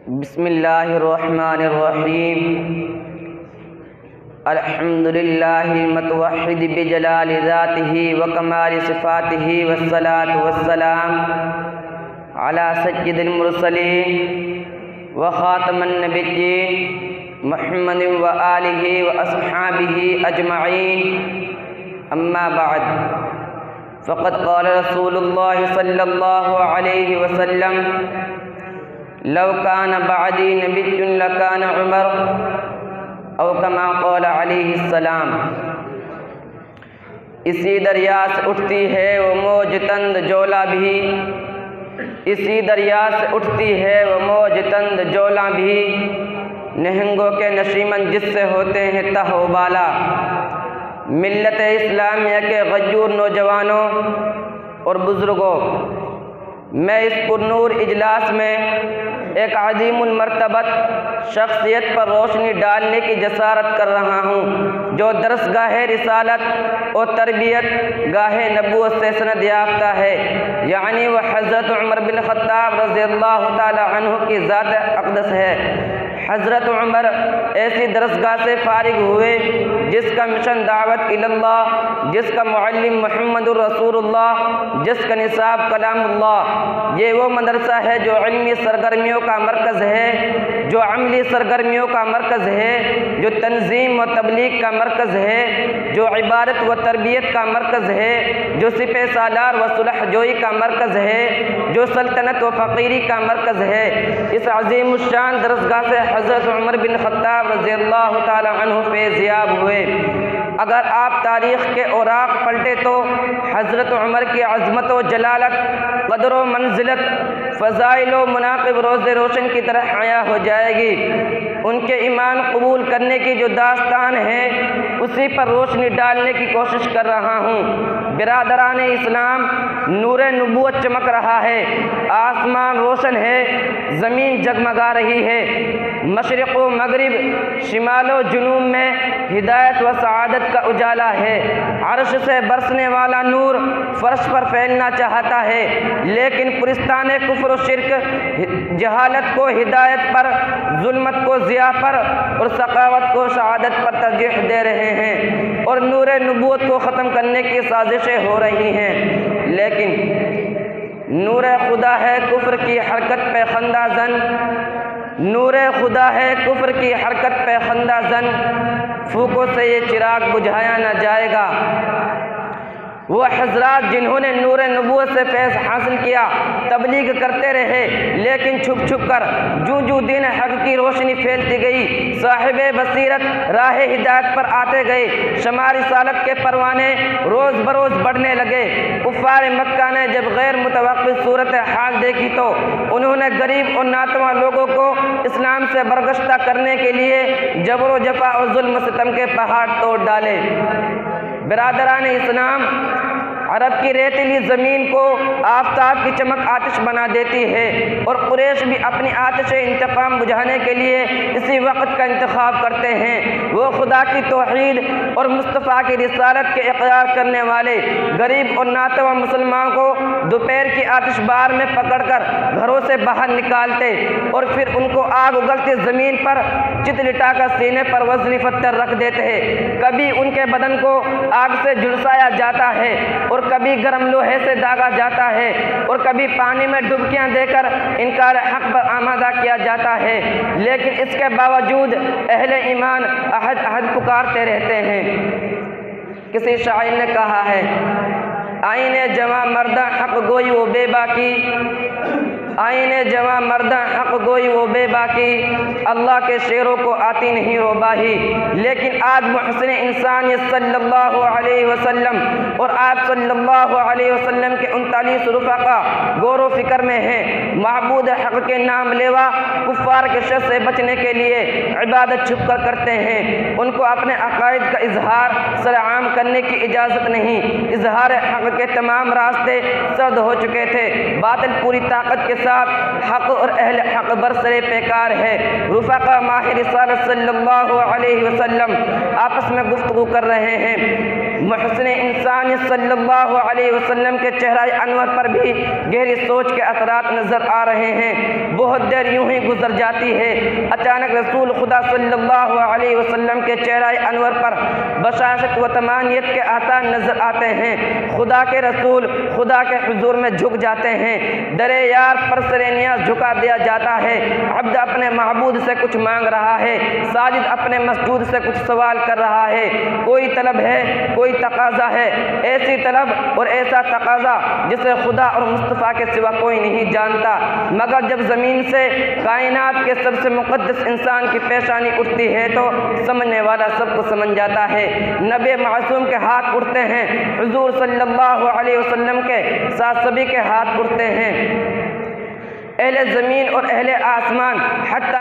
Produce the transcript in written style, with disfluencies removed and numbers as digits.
بسم اللہ الرحمن الرحیم الحمد للہ المتوحد بجلال ذاتہ وکمال صفاتہ والصلاة والسلام علی سید المرسلین وخاتم النبیین محمد وآلہ واصحابہ اجمعین اما بعد فقد قال رسول اللہ صلی اللہ علیہ وسلم لو کان بعدی نبی لکان عمر او کما قال علیہ السلام۔ اسی دریا سے اٹھتی ہے وہ موج تند جولا بھی، اسی دریا سے اٹھتی ہے وہ موج تند جولا بھی، نہنگوں کے نشیمن جس سے ہوتے ہیں تہ و بالا۔ ملت اسلامیہ کے غیور نوجوانوں اور بزرگوں، میں اس پرنور اجلاس میں ایک عظیم المرتبت شخصیت پر روشنی ڈالنے کی جسارت کر رہا ہوں، جو درسگاہ رسالت اور تربیت گاہ نبوت سے سند یافتہ ہے، یعنی وہ حضرت عمر بن خطاب رضی اللہ تعالی عنہ کی ذات اقدس ہے۔ حضرت عمر ایسی درسگاہ سے فارغ ہوئے جس کا مشن دعوت اللہ، جس کا معلم محمد الرسول اللہ، جس کا نصاب کلام اللہ۔ یہ وہ مدرسہ ہے جو علمی سرگرمیوں کا مرکز ہے، جو عملی سرگرمیوں کا مرکز ہے، جو تنظیم و تبلیغ کا مرکز ہے، جو عبادت و تربیت کا مرکز ہے، جو سپہ سالار و صلح جوئی کا مرکز ہے، جو سلطنت و فقیری کا مرکز ہے۔ اس عظیم الشان درسگاہ سے حضرت عمر بن خطاب رضی اللہ تعالی عنہ فیضیاب ہوئے۔ اگر آپ تاریخ کے اوراق پلٹے تو حضرت عمر کی عظمت و جلالت، قدر و منزلت، فضائل و مناقب روز روشن کی طرح عیاں ہو جائے گی۔ ان کے ایمان قبول کرنے کی جو داستان ہے اسی پر روشنی ڈالنے کی کوشش کر رہا ہوں۔ برادران اسلام، نور نبوت چمک رہا ہے، آسمان روشن ہے، زمین جگمگا رہی ہے، مشرق و مغرب، شمال و جنوب میں ہدایت و سعادت کا اجالا ہے۔ عرش سے برسنے والا نور فرش پر پھیلنا چاہتا ہے، لیکن پرستان کفر و شرک جہالت کو ہدایت پر، ظلمت کو ضیاء پر اور سخاوت کو سعادت پر ترجیح دے رہے ہیں، اور نور نبوت کو ختم کرنے کی سازشیں ہو رہی ہیں۔ لیکن نور خدا ہے کفر کی حرکت پہ خندہ زن، نور خدا ہے کفر کی حرکت پہ خندہ زن، پھوکوں سے یہ چراغ بجھایا نہ جائے گا۔ وہ حضرات جنہوں نے نور نبوت سے فیض حاصل کیا، تبلیغ کرتے رہے، لیکن چھپ چھپ کر جوں دین حق کی روشنی پھیلتی گئی، صاحب بصیرت راہ ہدایت پر آتے گئے، شمع رسالت کے پروانے روز بروز بڑھنے لگے۔ کفار مکہ نے جب غیر متوقع صورتحال دیکھی تو انہوں نے غریب اور ناتواں لوگوں کو اسلام سے برگشتہ کرنے کے لیے جبر و جفا اور ظلم و ستم کے پہاڑ توڑ ڈالے۔ برادران اسلام، عرب کی ریتیلی زمین کو آفتاب کی چمک آتش بنا دیتی ہے، اور قریش بھی اپنی آتش انتقام بجھانے کے لیے اسی وقت کا انتخاب کرتے ہیں۔ وہ خدا کی توحید اور مصطفیٰ کی رسالت کے اقرار کرنے والے غریب اور ناتواں مسلمان کو دوپہر کی آتش بار میں پکڑ کر گھروں سے باہر نکالتے، اور پھر ان کو آگ اگلتی زمین پر چت لٹا کر سینے پر وزنی پتھر رکھ دیتے ہیں۔ کبھی ان کے بدن کو آگ سے جھلسایا جاتا ہے، اور کبھی گرم لوہے سے داغا جاتا ہے، اور کبھی پانی میں ڈبکیاں دے کر انکار حق پر آمادہ کیا جاتا ہے، لیکن اس کے باوجود اہل ایمان عہد عہد پکارتے رہتے ہیں۔ کسی شاعر نے کہا ہے، آئین جواں مردہ حق گوئی وہ بے باکی، آئین جواں مردہ حق گوئی وہ بے باکی، اللہ کے شعروں کو آتی نہیں روباہی۔ لیکن آج محسن انسانیت صلی اللہ علیہ وسلم اور آپ صلی اللہ علیہ وسلم کے 39 رفقا غور و فکر میں ہیں۔ معبود حق کے نام لیوا کفار کے شر سے بچنے کے لیے عبادت چھپ کر کرتے ہیں۔ ان کو اپنے عقائد کا اظہار سرعام کرنے کی اجازت نہیں۔ اظہار حق کے تمام راستے سرد ہو چکے تھے، باطل پوری طاقت کے ساتھ حق اور اہل حق برسرے پیکار ہے۔ رفقا ماہ رسالت صلی اللہ علیہ وسلم آپس میں گفتگو کر رہے ہیں۔ محسن انسان صلی اللہ علیہ وسلم کے چہرہ انور پر بھی گہری سوچ کے اثرات نظر آ رہے ہیں۔ بہت دیر یوں ہی گزر جاتی ہے، اچانک رسول خدا صلی اللہ علیہ وسلم کے چہرہ انور پر بشاشت و تمانیت کے آثار نظر آتے ہیں۔ خدا کے رسول خدا کے حضور میں جھک جاتے ہیں۔ درے یار پر سر نیاز جھکا دیا جاتا ہے۔ عبد اپنے معبود سے کچھ مانگ رہا ہے، ساجد اپنے مسجود سے کچھ سوال کر رہا ہے۔ کوئی طلب ہے، کوئی تقاضا ہے، ایسی طلب اور ایسا تقاضا جسے خدا اور مصطفیٰ کے سوا کوئی نہیں جانتا۔ مگر جب زمین سے کائنات کے سب سے مقدس انسان کی پیشانی اٹھتی ہے تو سمجھنے والا سب کو سمجھ جاتا ہے۔ نبی معصوم کے ہاتھ اٹھتے ہیں، حضور صلی اللہ علیہ وسلم کے ساتھ سبھی کے ہاتھ اٹھتے ہیں، اہل زمین اور اہل آسمان، حتیٰ